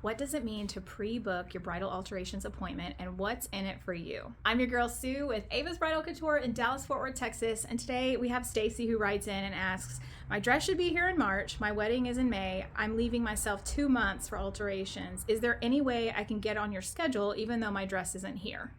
What does it mean to pre-book your bridal alterations appointment and what's in it for you? I'm your girl Sue with Ava's Bridal Couture in Dallas, Fort Worth, Texas. And today we have Stacy who writes in and asks, my dress should be here in March. My wedding is in May. I'm leaving myself 2 months for alterations. Is there any way I can get on your schedule even though my dress isn't here?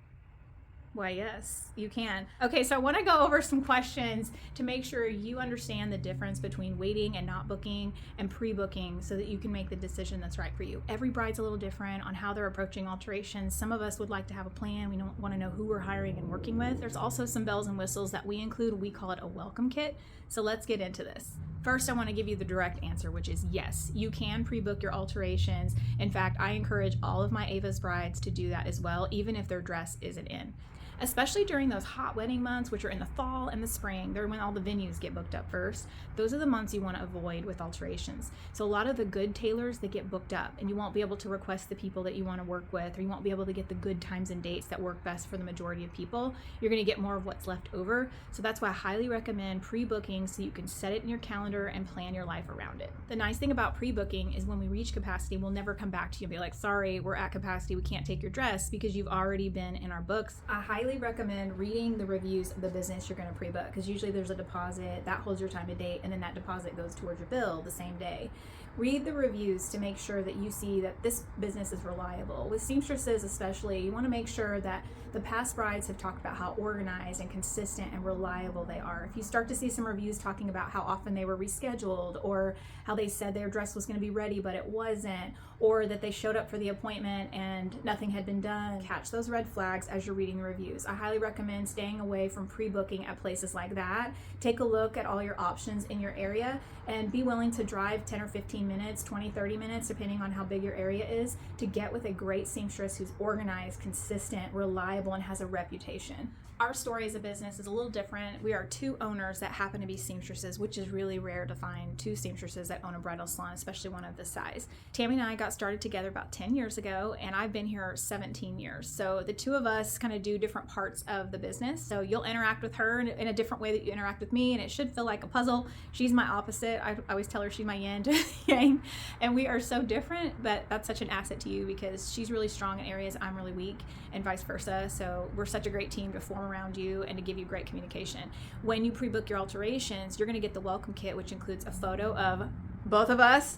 Why, yes, you can. Okay, so I want to go over some questions to make sure you understand the difference between waiting and not booking and pre-booking so that you can make the decision that's right for you. Every bride's a little different on how they're approaching alterations. Some of us would like to have a plan. We don't want to know who we're hiring and working with. There's also some bells and whistles that we include. We call it a welcome kit. So let's get into this. First, I want to give you the direct answer, which is yes, you can pre-book your alterations. In fact, I encourage all of my Ava's brides to do that as well, even if their dress isn't in. Especially during those hot wedding months, which are in the fall and the spring. They're when all the venues get booked up first. Those are the months you want to avoid with alterations. So a lot of the good tailors, they get booked up and you won't be able to request the people that you want to work with, or you won't be able to get the good times and dates that work best for the majority of people. You're going to get more of what's left over. So that's why I highly recommend pre-booking so you can set it in your calendar and plan your life around it. The nice thing about pre-booking is when we reach capacity, we'll never come back to you and be like, sorry, we're at capacity, we can't take your dress, because you've already been in our books. I highly recommend reading the reviews of the business you're going to pre-book, because usually there's a deposit that holds your time and date, and then that deposit goes towards your bill the same day. Read the reviews to make sure that you see that this business is reliable. With seamstresses especially, you want to make sure that the past brides have talked about how organized and consistent and reliable they are. If you start to see some reviews talking about how often they were rescheduled, or how they said their dress was going to be ready but it wasn't, or that they showed up for the appointment and nothing had been done, catch those red flags as you're reading the reviews. I highly recommend staying away from pre-booking at places like that. Take a look at all your options in your area and be willing to drive 10 or 15 minutes, 20, 30 minutes, depending on how big your area is, to get with a great seamstress who's organized, consistent, reliable, and has a reputation. Our story as a business is a little different. We are 2 owners that happen to be seamstresses, which is really rare to find 2 seamstresses that own a bridal salon, especially one of this size. Tammy and I got started together about 10 years ago, and I've been here 17 years. So the 2 of us kind of do different parts of the business. So you'll interact with her in a different way that you interact with me, and it should feel like a puzzle. She's my opposite. I always tell her she's my yin to yang, and we are so different, but that's such an asset to you because she's really strong in areas I'm really weak, and vice versa. So we're such a great team to form around you and to give you great communication. When you pre-book your alterations, you're going to get the welcome kit, which includes a photo of both of us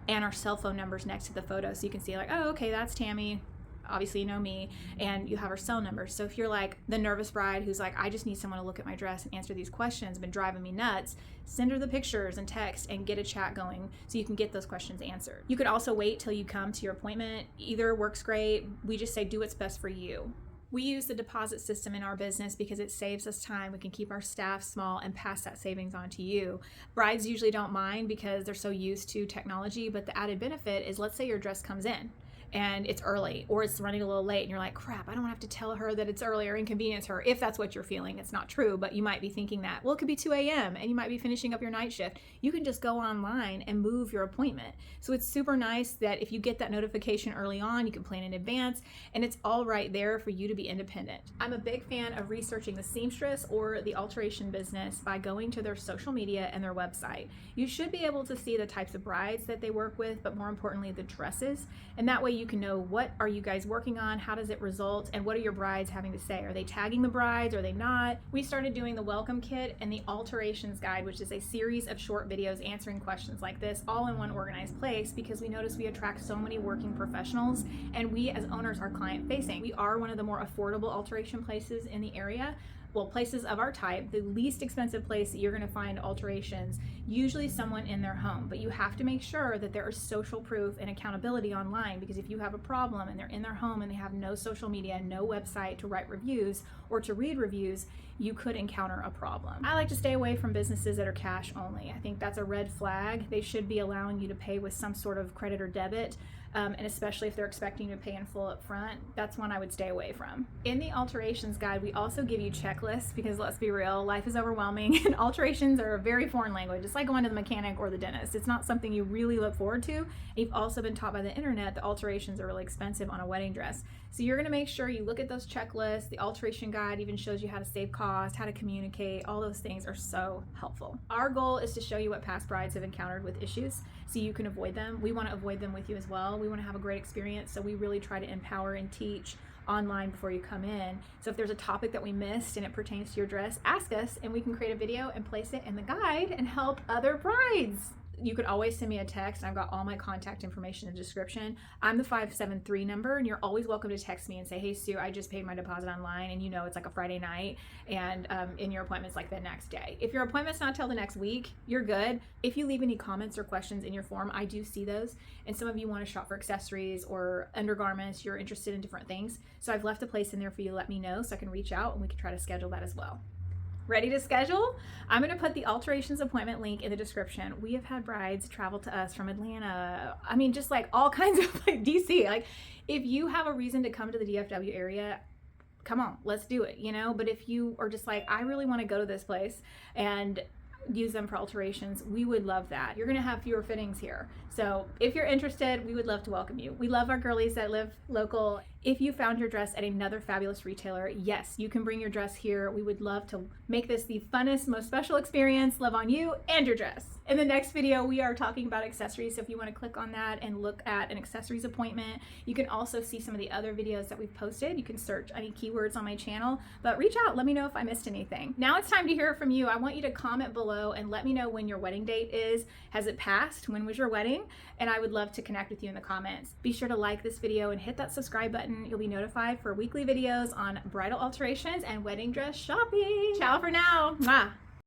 and our cell phone numbers next to the photo, so you can see like, oh, okay, that's Tammy. Obviously you know me, and you have her cell number. So if you're like the nervous bride who's like, I just need someone to look at my dress and answer these questions, been driving me nuts, send her the pictures and text and get a chat going so you can get those questions answered. You could also wait till you come to your appointment. Either works great. We just say do what's best for you. We use the deposit system in our business because it saves us time. We can keep our staff small and pass that savings on to you. Brides usually don't mind because they're so used to technology, but the added benefit is, let's say your dress comes in and it's early, or it's running a little late and you're like, crap, I don't have to tell her that it's early or inconvenience her. If that's what you're feeling, it's not true, but you might be thinking that, well, it could be 2 a.m. and you might be finishing up your night shift. You can just go online and move your appointment. So it's super nice that if you get that notification early on, you can plan in advance, and it's all right there for you to be independent. I'm a big fan of researching the seamstress or the alteration business by going to their social media and their website. You should be able to see the types of brides that they work with, but more importantly, the dresses. And that way you can know, what are you guys working on, how does it result, and what are your brides having to say? Are they tagging the brides, are they not? We started doing the welcome kit and the alterations guide, which is a series of short videos answering questions like this, all in one organized place, because we notice we attract so many working professionals, and we as owners are client facing. We are one of the more affordable alteration places in the area. Well, places of our type, the least expensive place that you're going to find alterations, usually someone in their home. But you have to make sure that there is social proof and accountability online, because if you have a problem and they're in their home and they have no social media, no website to write reviews or to read reviews, you could encounter a problem. I like to stay away from businesses that are cash only. I think that's a red flag. They should be allowing you to pay with some sort of credit or debit. And especially if they're expecting you to pay in full up front, that's one I would stay away from. In the alterations guide, we also give you checklists, because let's be real, life is overwhelming and alterations are a very foreign language. It's like going to the mechanic or the dentist. It's not something you really look forward to. You've also been taught by the internet that alterations are really expensive on a wedding dress. So you're gonna make sure you look at those checklists. The alteration guide even shows you how to save cost, how to communicate. All those things are so helpful. Our goal is to show you what past brides have encountered with issues, so you can avoid them. We want to avoid them with you as well. We want to have a great experience, so we really try to empower and teach online before you come in. So if there's a topic that we missed and it pertains to your dress, ask us and we can create a video and place it in the guide and help other brides. You could always send me a text, and I've got all my contact information in the description. I'm the 573 number, and you're always welcome to text me and say, hey Sue, I just paid my deposit online, and you know it's like a Friday night, and in your appointment's like the next day. If your appointment's not till the next week, you're good. If you leave any comments or questions in your form, I do see those, and some of you want to shop for accessories or undergarments, you're interested in different things. So I've left a place in there for you to let me know so I can reach out and we can try to schedule that as well. Ready to schedule? I'm going to put the alterations appointment link in the description. We have had brides travel to us from Atlanta. I mean, just like all kinds of like DC. Like if you have a reason to come to the DFW area, come on, let's do it, you know? But if you are just like, I really want to go to this place and use them for alterations, we would love that. You're going to have fewer fittings here. So if you're interested, we would love to welcome you. We love our girlies that live local. If you found your dress at another fabulous retailer, yes, you can bring your dress here. We would love to make this the funnest, most special experience. Love on you and your dress. In the next video, we are talking about accessories. So if you want to click on that and look at an accessories appointment, you can also see some of the other videos that we've posted. You can search any keywords on my channel, but reach out. Let me know if I missed anything. Now it's time to hear from you. I want you to comment below and let me know when your wedding date is. Has it passed? When was your wedding? And I would love to connect with you in the comments. Be sure to like this video and hit that subscribe button. You'll be notified for weekly videos on bridal alterations and wedding dress shopping. Ciao for now. Mwah.